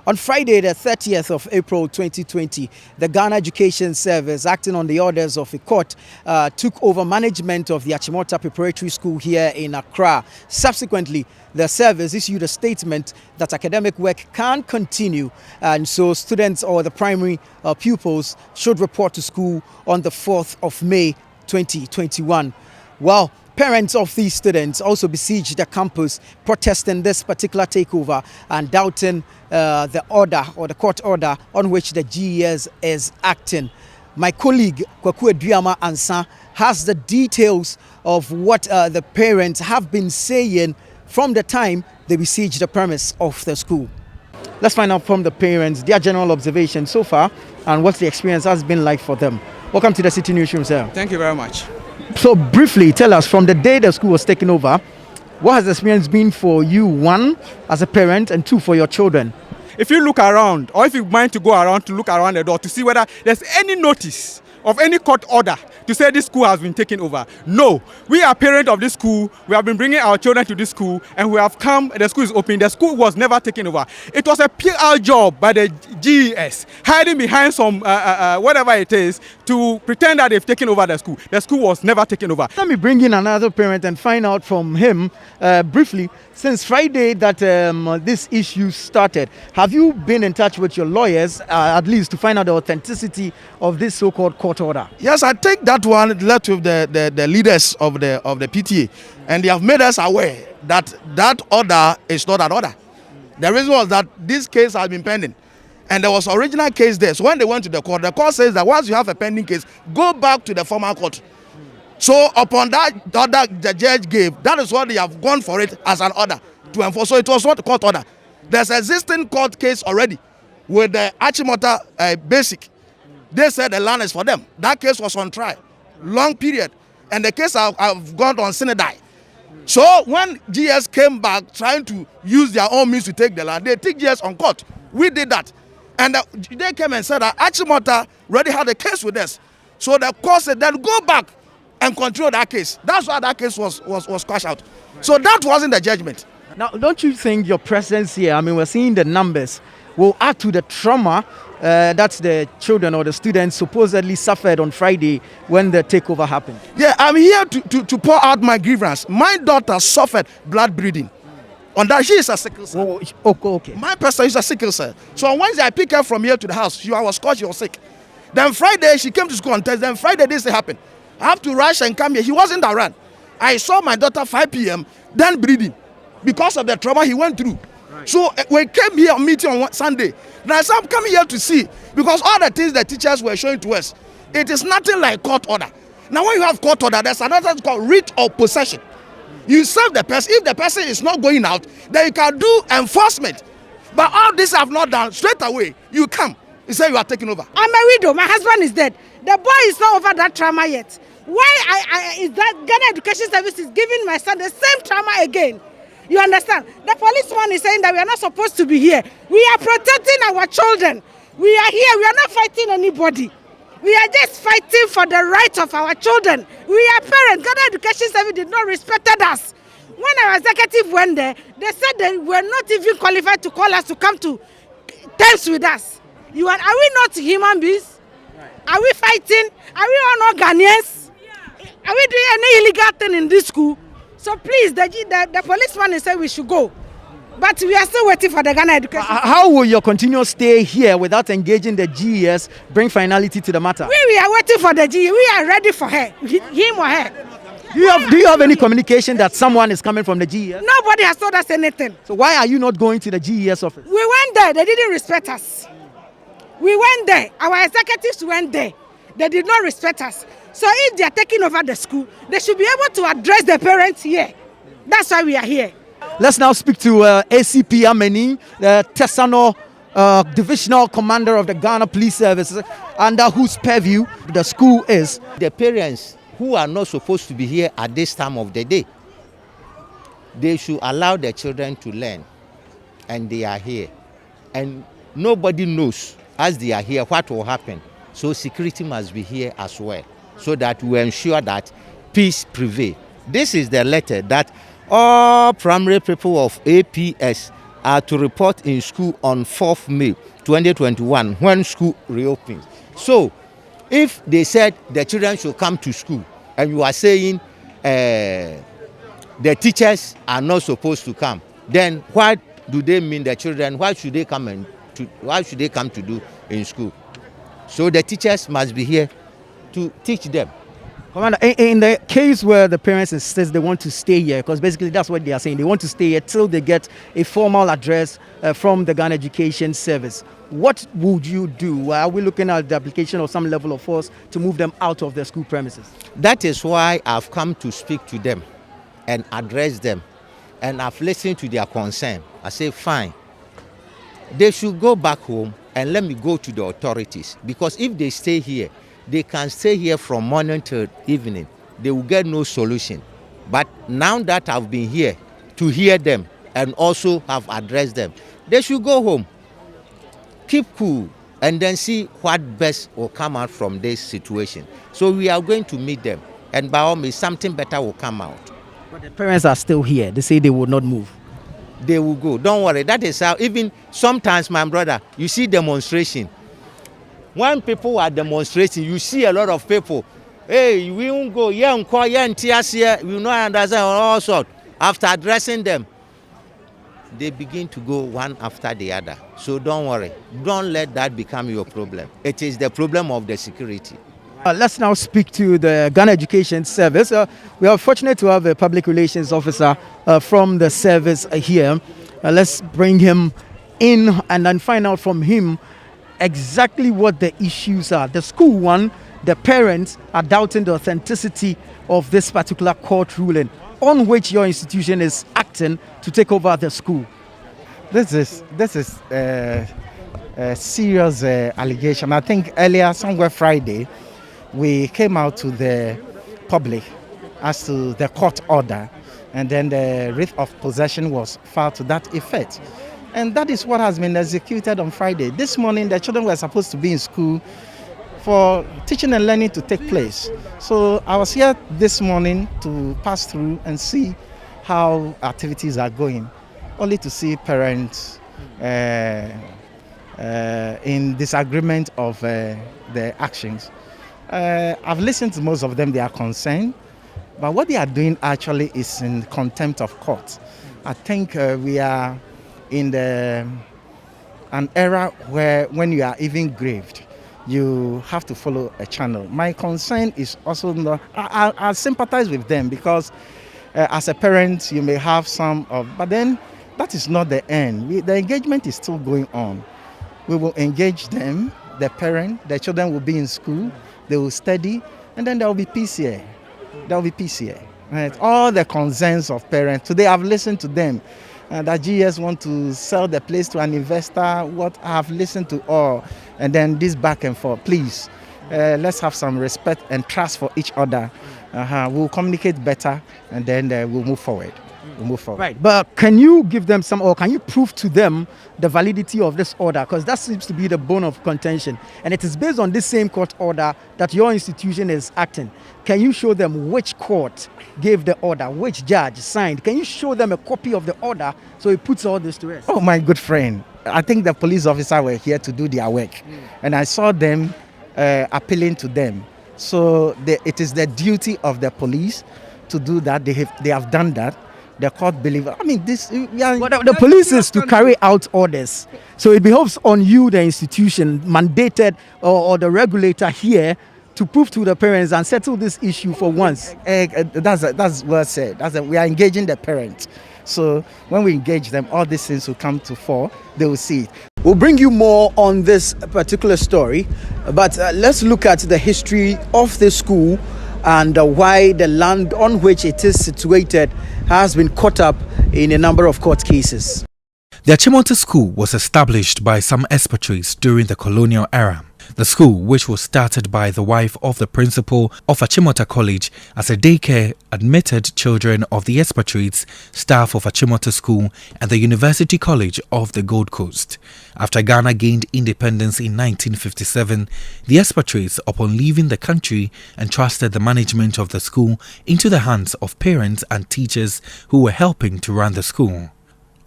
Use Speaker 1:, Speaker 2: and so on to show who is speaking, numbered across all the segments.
Speaker 1: On Friday, the 30th of April 2020, the Ghana Education Service, acting on the orders of a court, took over management of the Achimota Preparatory School here in Accra. Subsequently, the service issued a statement that academic work can continue, and so students or the primary pupils should report to school on the 4th of May 2021. Well, parents of these students also besieged the campus, protesting this particular takeover and doubting the order or the court order on which the GES is acting. My colleague Kwaku Eduama Ansa has the details of what the parents have been saying from the time they besieged the premise of the school. Let's find out from the parents their general observation so far and what the experience has been like for them. Welcome to the Citi Newsroom, sir.
Speaker 2: Thank you very much.
Speaker 1: So briefly, tell us from the day the school was taken over, what has the experience been for you, one, as a parent, and two, for your children?
Speaker 2: If you look around, or if you mind to go around to look around the door to see whether there's any notice of any court order to say this school has been taken over. No, we are parents of this school. We have been bringing our children to this school, and we have come. The school is open. The school was never taken over. It was a PR job by the GES, hiding behind some whatever it is to pretend that they've taken over the school. The school was never taken over.
Speaker 1: Let me bring in another parent and find out from him briefly. Since Friday that this issue started, have you been in touch with your lawyers at least to find out the authenticity of this so-called court order?
Speaker 3: Yes, I take that one left with the leaders of the PTA, and they have made us aware that that order is not an order. The reason was that this case has been pending, and there was original case there. So when they went to the court says that once you have a pending case, go back to the former court. So upon that order the judge gave, that is what they have gone for it as an order to enforce. So it was not a court order. There's an existing court case already with the Achimota Basic. They said the land is for them. That case was on trial, long period, and the case have gone on Sinadai. So when GS came back trying to use their own means to take the land, they took GS on court. We did that, and they came and said that Achimota already had a case with us. So the court said then go back and control that case. That's why that case was quashed out. So that wasn't the judgment.
Speaker 1: Now, don't you think your presence here, I mean, we're seeing the numbers, will add to the trauma that the children or the students supposedly suffered on Friday when the takeover happened?
Speaker 3: Yeah, I'm here to pour out my grievance. My daughter suffered blood bleeding. On that, she is a sickle cell.
Speaker 1: Okay.
Speaker 3: My person is a sickle cell. So on Wednesday, I picked her from here to the house. She was caught, she was sick. Then Friday, she came to school on Thursday. Then Friday, this happened. I have to rush and come here. He wasn't around. I saw my daughter 5 p.m., then bleeding because of the trauma he went through. Right. So we came here meeting on Sunday. Now I said, I'm coming here to see, because all the things the teachers were showing to us, it is nothing like court order. Now when you have court order, there's another thing called writ of possession. You serve the person. If the person is not going out, then you can do enforcement. But all this I've not done. Straight away, you come. You say you are taking over.
Speaker 4: I'm a widow. My husband is dead. The boy is not over that trauma yet. Why is that Ghana Education Service is giving my son the same trauma again? You understand? The policeman is saying that we are not supposed to be here. We are protecting our children. We are here. We are not fighting anybody. We are just fighting for the rights of our children. We are parents. Ghana Education Service did not respect us. When our executive went there, they said they were not even qualified to call us to come to terms with us. Are we not human beings? Are we fighting? Are we all not Ghanaians? Are we doing any illegal thing in this school? So please, the policeman is saying we should go. But we are still waiting for the Ghana Education.
Speaker 1: How will your continuous stay here without engaging the GES bring finality to the matter?
Speaker 4: We are waiting for the GES. We are ready for her, him or her.
Speaker 1: Do you have any communication that someone is coming from the GES?
Speaker 4: Nobody has told us anything.
Speaker 1: So why are you not going to the GES office?
Speaker 4: We went there. They didn't respect us. We went there. Our executives went there. They did not respect us. So if they are taking over the school, they should be able to address the parents here. That's why we are here.
Speaker 1: Let's now speak to ACP Ameni, the Tesano Divisional Commander of the Ghana Police Service, under whose purview the school is.
Speaker 5: The parents who are not supposed to be here at this time of the day, they should allow their children to learn, and they are here. And nobody knows as they are here what will happen. So security must be here as well, so that we ensure that peace prevails. This is the letter that all primary people of APS are to report in school on 4th May 2021 when school reopens. So, if they said the children should come to school and you are saying the teachers are not supposed to come, then what do they mean the children? What should they come to do in school? So the teachers must be here to teach them.
Speaker 1: Commander, in the case where the parents insist they want to stay here, because basically that's what they are saying, they want to stay here till they get a formal address from the Ghana Education Service. What would you do? Are we looking at the application of some level of force to move them out of their school premises?
Speaker 5: That is why I've come to speak to them and address them. And I've listened to their concern. I say, fine. They should go back home and let me go to the authorities. Because if they stay here, they can stay here from morning till evening. They will get no solution. But now that I've been here to hear them and also have addressed them, they should go home. Keep cool and then see what best will come out from this situation. So we are going to meet them, and by all means, something better will come out.
Speaker 1: But the parents are still here. They say they will not move.
Speaker 5: They will go. Don't worry. That is how, even sometimes, my brother, you see demonstration. When people are demonstrating, you see a lot of people. Hey, we won't go. Yeah, we will not understand all sorts. After addressing them, they begin to go one after the other. So don't worry. Don't let that become your problem. It is the problem of the security.
Speaker 1: Let's now speak to the Ghana Education Service. We are fortunate to have a public relations officer from the service here. Let's bring him in and then find out from him exactly what the issues are. The school one, the parents are doubting the authenticity of this particular court ruling on which your institution is acting to take over the school.
Speaker 6: This is a serious allegation. I think earlier, somewhere Friday, we came out to the public as to the court order, and then the writ of possession was filed to that effect. And that is what has been executed on Friday. This morning, the children were supposed to be in school for teaching and learning to take place. So I was here this morning to pass through and see how activities are going, only to see parents in disagreement of their actions. I've listened to most of them, they are concerned, but what they are doing actually is in contempt of court. I think we are in an era where when you are even grieved, you have to follow a channel. My concern is also not, I sympathize with them because as a parent you may have some of, but then that is not the end. The engagement is still going on. We will engage them, the parent, the children will be in school, they will study, and then there will be peace here. There will be peace here. Right? All the concerns of parents, today I've listened to them. That GES want to sell the place to an investor, what I have listened to all, and then this back and forth. Please, let's have some respect and trust for each other. We'll communicate better, and then we'll move forward.
Speaker 1: Right, but can you give them some, or can you prove to them the validity of this order? Because that seems to be the bone of contention, and it is based on this same court order that your institution is acting. Can you show them which court gave the order, which judge signed? Can you show them a copy of the order so it puts all this to rest?
Speaker 6: Oh, my good friend, I think the police officers were here to do their work, and I saw them appealing to them. So it is the duty of the police to do that. They have done that. The court believe. I mean, this.
Speaker 1: But the police is to carry out orders, so it behoves on you, the institution mandated or the regulator here, to prove to the parents and settle this issue for once.
Speaker 6: That's well said. We are engaging the parents. So when we engage them, all these things will come to fore. They will see it.
Speaker 1: We'll bring you more on this particular story, but let's look at the history of the school and why the land on which it is situated has been caught up in a number of court cases.
Speaker 7: The Achimota School was established by some expatriates during the colonial era. The school, which was started by the wife of the principal of Achimota College as a daycare, admitted children of the expatriates, staff of Achimota School and the University College of the Gold Coast. After Ghana gained independence in 1957, the expatriates, upon leaving the country, entrusted the management of the school into the hands of parents and teachers who were helping to run the school.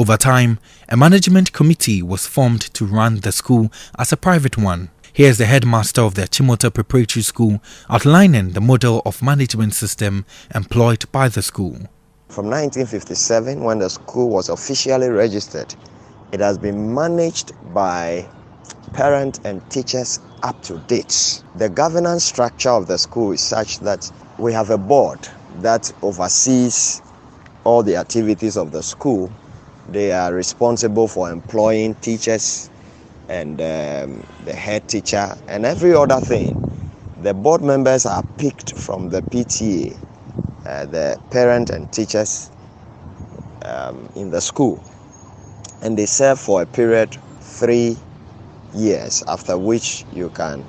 Speaker 7: Over time, a management committee was formed to run the school as a private one. Here's the headmaster of the Achimota Preparatory School outlining the model of management system employed by the school.
Speaker 8: From 1957, when the school was officially registered, it has been managed by parents and teachers up to date. The governance structure of the school is such that we have a board that oversees all the activities of the school. They are responsible for employing teachers and the head teacher and every other thing. The board members are picked from the PTA, the parent and teachers in the school, and they serve for a period 3 years, after which you can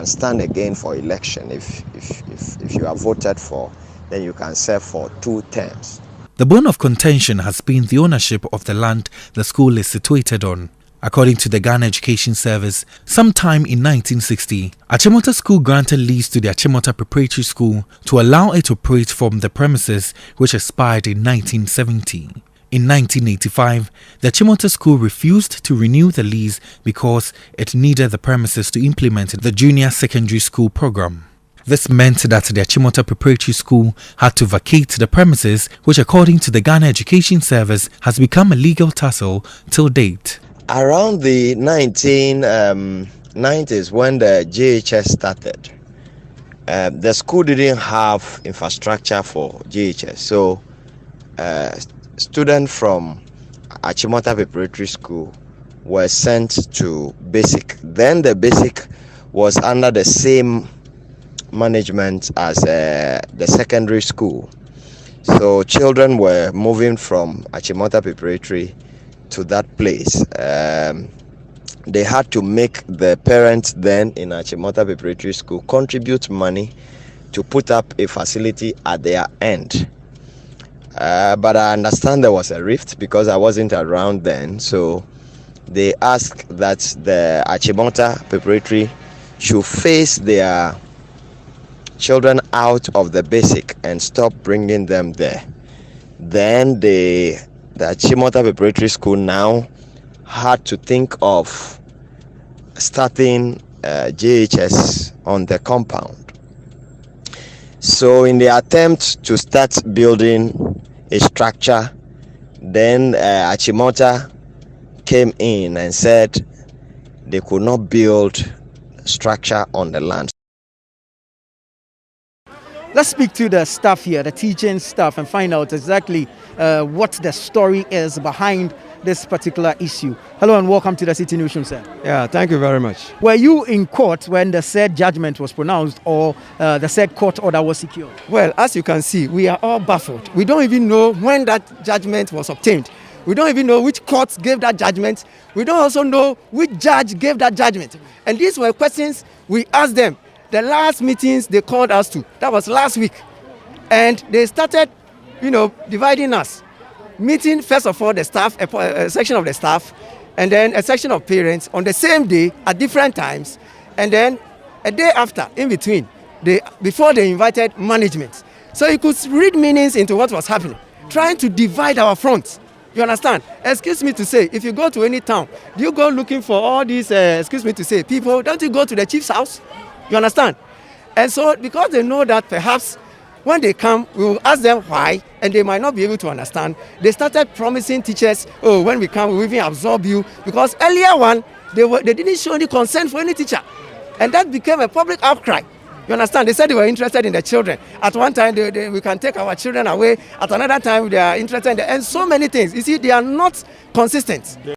Speaker 8: stand again for election. If you are voted for, then you can serve for 2 terms.
Speaker 7: The bone of contention has been the ownership of the land the school is situated on. According to the Ghana Education Service, sometime in 1960, Achimota School granted lease to the Achimota Preparatory School to allow it to operate from the premises, which expired in 1970. In 1985, the Achimota School refused to renew the lease because it needed the premises to implement the junior secondary school program. This meant that the Achimota Preparatory School had to vacate the premises, which according to the Ghana Education Service has become a legal tussle till date.
Speaker 8: Around the 1990s, when the GES started, the school didn't have infrastructure for GES. So students from Achimota Preparatory School were sent to basic. Then the basic was under the same management as the secondary school. So children were moving from Achimota Preparatory to that place. They had to make the parents then in Achimota Preparatory School contribute money to put up a facility at their end. But I understand there was a rift because I wasn't around then. So they asked that the Achimota Preparatory should face their children out of the basic and stop bringing them there. Then the Achimota Preparatory School now had to think of starting GHS on the compound. So in the attempt to start building a structure, then Achimota came in and said they could not build structure on the land.
Speaker 1: Let's speak to the staff here, the teaching staff, and find out exactly what the story is behind this particular issue. Hello and welcome to the Citi Newsroom, sir.
Speaker 9: Yeah, thank you very much.
Speaker 1: Were you in court when the said judgment was pronounced or the said court order was secured?
Speaker 9: Well, as you can see, we are all baffled. We don't even know when that judgment was obtained. We don't even know which court gave that judgment. We don't also know which judge gave that judgment. And these were questions we asked them. The last meetings they called us to, that was last week. And they started, dividing us. Meeting, first of all, the staff, a section of the staff, and then a section of parents on the same day at different times. And then a day after, in between, before they invited management. So you could read meanings into what was happening, trying to divide our front. You understand? Excuse me to say, if you go to any town, do you go looking for all these, people? Don't you go to the chief's house? You understand? And so because they know that perhaps when they come, we will ask them why, and they might not be able to understand. They started promising teachers, oh, when we come, we'll even absorb you. Because earlier one, they didn't show any concern for any teacher. And that became a public outcry. You understand? They said they were interested in the children. At one time, we can take our children away. At another time, they are interested in and so many things. You see, they are not consistent.